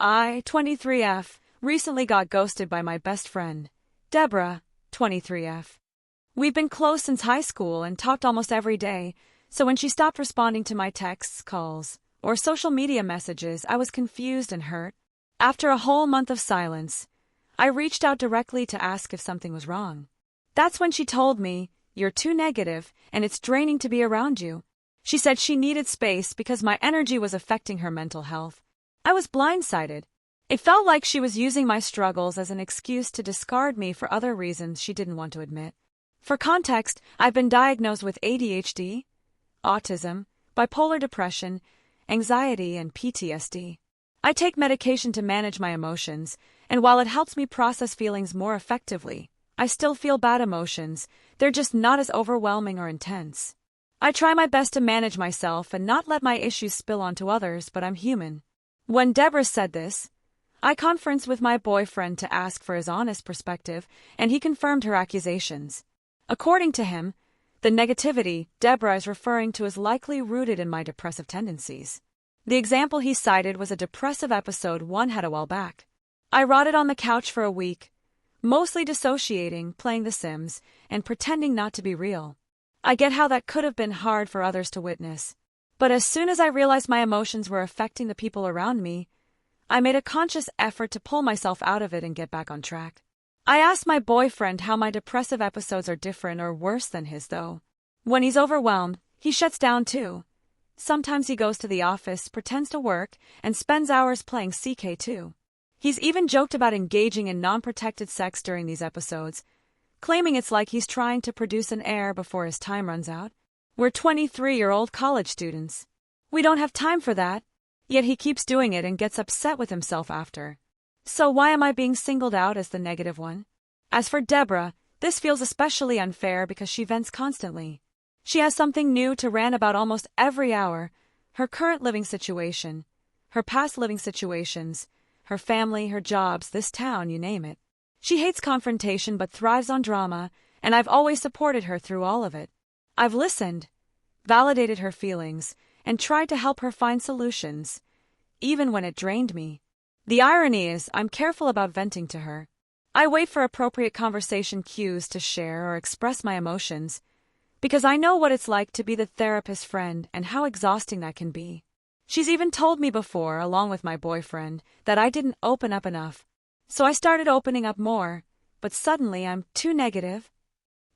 I, 23F, recently got ghosted by my best friend, Deborah, 23F. We've been close since high school and talked almost every day, so when she stopped responding to my texts, calls, or social media messages, I was confused and hurt. After a whole month of silence, I reached out directly to ask if something was wrong. That's when she told me, "You're too negative, and it's draining to be around you." She said she needed space because my energy was affecting her mental health. I was blindsided. It felt like she was using my struggles as an excuse to discard me for other reasons she didn't want to admit. For context, I've been diagnosed with ADHD, autism, bipolar depression, anxiety, and PTSD. I take medication to manage my emotions, and while it helps me process feelings more effectively, I still feel bad emotions. They're just not as overwhelming or intense. I try my best to manage myself and not let my issues spill onto others, but I'm human. When Deborah said this, I conferenced with my boyfriend to ask for his honest perspective, and he confirmed her accusations. According to him, the negativity Deborah is referring to is likely rooted in my depressive tendencies. The example he cited was a depressive episode one had a while back. I rotted on the couch for a week, mostly dissociating, playing The Sims, and pretending not to be real. I get how that could have been hard for others to witness. But as soon as I realized my emotions were affecting the people around me, I made a conscious effort to pull myself out of it and get back on track. I asked my boyfriend how my depressive episodes are different or worse than his, though. When he's overwhelmed, he shuts down too. Sometimes he goes to the office, pretends to work, and spends hours playing CK2. He's even joked about engaging in non-protected sex during these episodes, claiming it's like he's trying to produce an heir before his time runs out. We're 23-year-old college students. We don't have time for that, yet he keeps doing it and gets upset with himself after. So why am I being singled out as the negative one? As for Deborah, this feels especially unfair because she vents constantly. She has something new to rant about almost every hour: her current living situation, her past living situations, her family, her jobs, this town, you name it. She hates confrontation but thrives on drama, and I've always supported her through all of it. I've listened, validated her feelings, and tried to help her find solutions, even when it drained me. The irony is, I'm careful about venting to her. I wait for appropriate conversation cues to share or express my emotions, because I know what it's like to be the therapist friend and how exhausting that can be. She's even told me before, along with my boyfriend, that I didn't open up enough. So I started opening up more, but suddenly I'm too negative.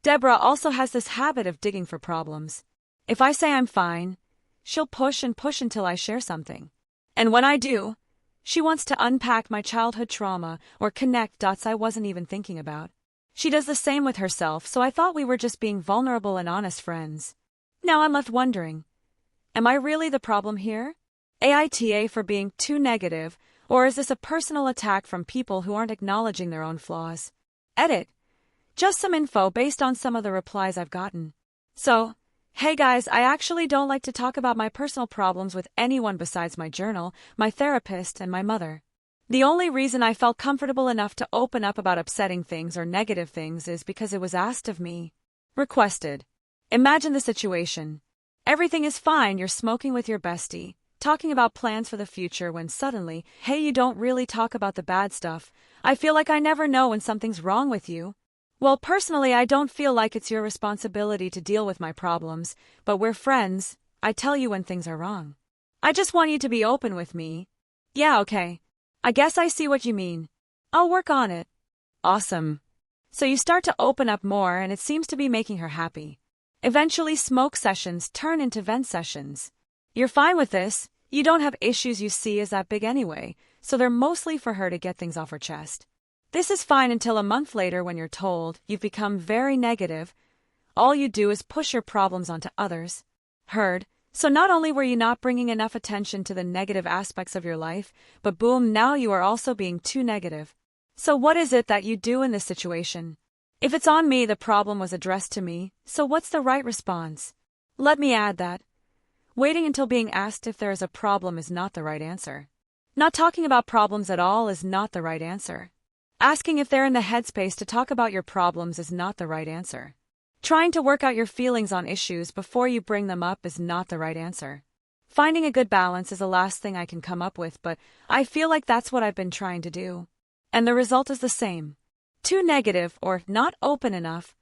Deborah also has this habit of digging for problems. If I say I'm fine, she'll push and push until I share something. And when I do, she wants to unpack my childhood trauma or connect dots I wasn't even thinking about. She does the same with herself, so I thought we were just being vulnerable and honest friends. Now I'm left wondering, am I really the problem here? AITA for being too negative, or is this a personal attack from people who aren't acknowledging their own flaws? Edit. Just some info based on some of the replies I've gotten. So, hey guys, I actually don't like to talk about my personal problems with anyone besides my journal, my therapist, and my mother. The only reason I felt comfortable enough to open up about upsetting things or negative things is because it was asked of me. Requested. Imagine the situation. Everything is fine, you're smoking with your bestie, talking about plans for the future, when suddenly, hey, you don't really talk about the bad stuff. I feel like I never know when something's wrong with you. Well, personally, I don't feel like it's your responsibility to deal with my problems, but we're friends. I tell you when things are wrong. I just want you to be open with me. Yeah, okay. I guess I see what you mean. I'll work on it. Awesome. So you start to open up more, and it seems to be making her happy. Eventually, smoke sessions turn into vent sessions. You're fine with this. You don't have issues you see as that big anyway, so they're mostly for her to get things off her chest. This is fine until a month later when you're told you've become very negative. All you do is push your problems onto others. Heard. So not only were you not bringing enough attention to the negative aspects of your life, but boom, now you are also being too negative. So what is it that you do in this situation? If it's on me, the problem was addressed to me, so what's the right response? Let me add that waiting until being asked if there is a problem is not the right answer. Not talking about problems at all is not the right answer. Asking if they're in the headspace to talk about your problems is not the right answer. Trying to work out your feelings on issues before you bring them up is not the right answer. Finding a good balance is the last thing I can come up with, but I feel like that's what I've been trying to do. And the result is the same. Too negative or not open enough,